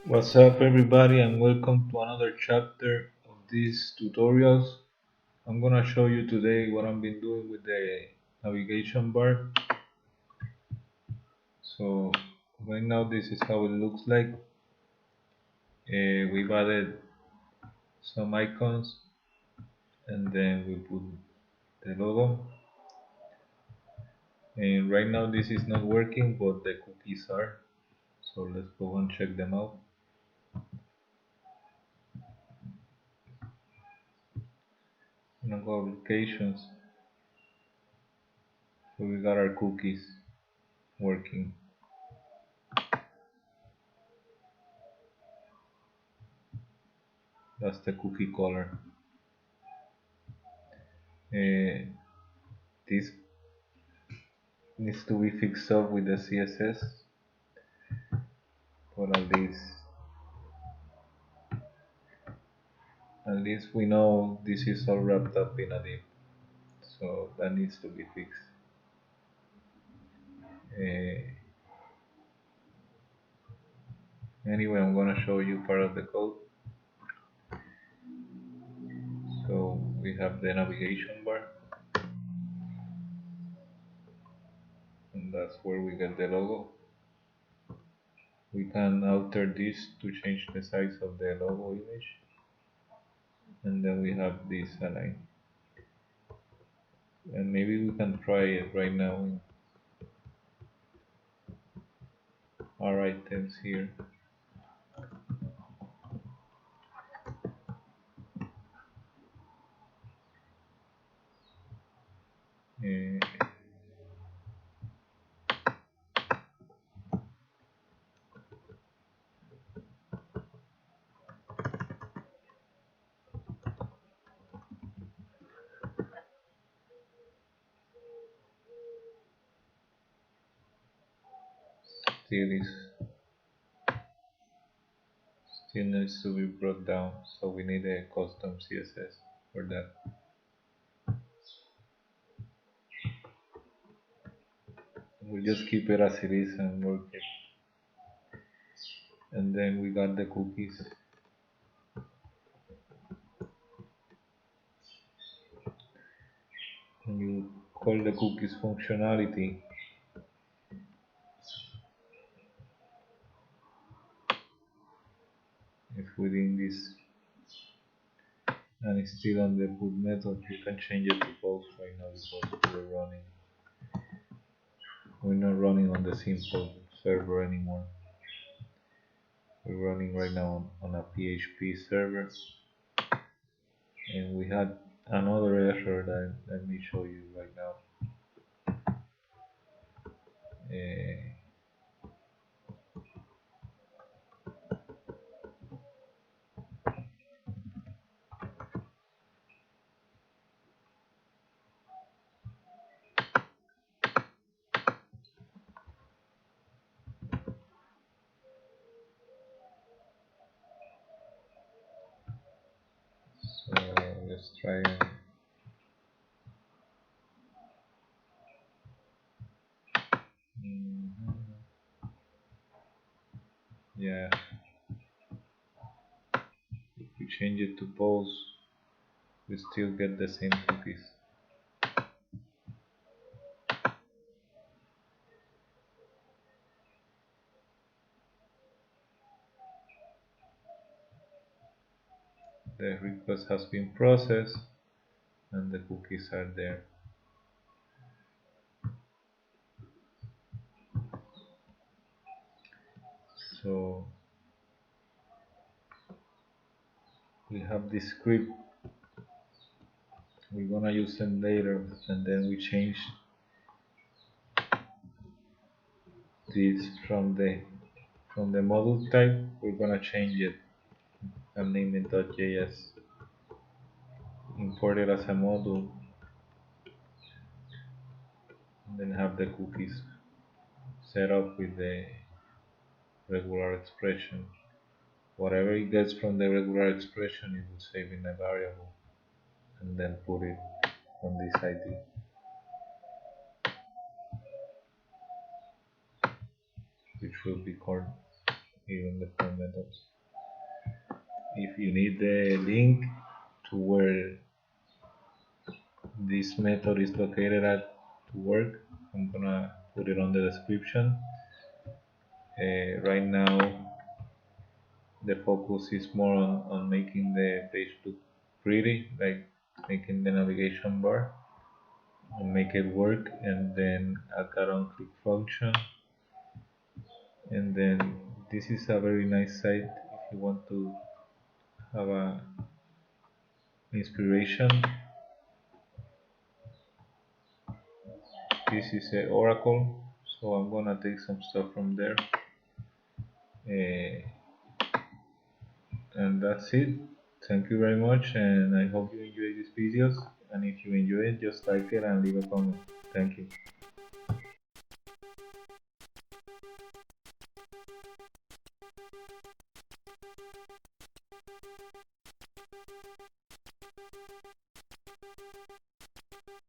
What's up everybody and welcome to another chapter of these tutorials. I'm gonna show you today what I've been doing with the navigation bar. So right now this is how it looks like. We've added some icons and then we put the logo. And right now this is not working but the cookies are. So let's go and check them out. I'm gonna go applications. So we got our cookies working. That's the cookie color. Uh, this needs to be fixed up with the CSS, but at least we know this is all wrapped up in a div, so that needs to be fixed. Uh, anyway, I'm gonna show you part of the code. So we have the navigation bar, and that's where we get the logo. We can alter this to change the size of the logo image, and then we have this align. And maybe we can try it right now in our items here. Uh, still is Still needs to be brought down, so we need a custom CSS for that. We'll just keep it as it is and work it. And then we got the cookies. When you call the cookies functionality, if within this and it's still on the put method, you can change it to post right now because we're not running on the simple server anymore. We're running right now on a PHP server, and we had another error that let me show you right now. Uh, so let's try. Yeah, if we change it to pose, we still get the same cookies. The request has been processed and the cookies are there. So we have this script, we're gonna use them later, and then we change this from the module type. We're gonna change it and name it .js, import it as a module, and then have the cookies set up with the regular expression. Whatever it gets from the regular expression, it will save in a variable and then put it on this ID, which will be called even the form methods. If you need the link to where this method is located at to work, I'm gonna put it on the description. Right now, the focus is more on making the page look pretty, like making the navigation bar and make it work, and then add that on click function. And then this is a very nice site if you want to have a inspiration. This is a Oracle, so I'm gonna take some stuff from there. Uh, and that's it. Thank you very much, and I hope you enjoy these videos. And if you enjoy it, just like it and leave a comment. Thank you.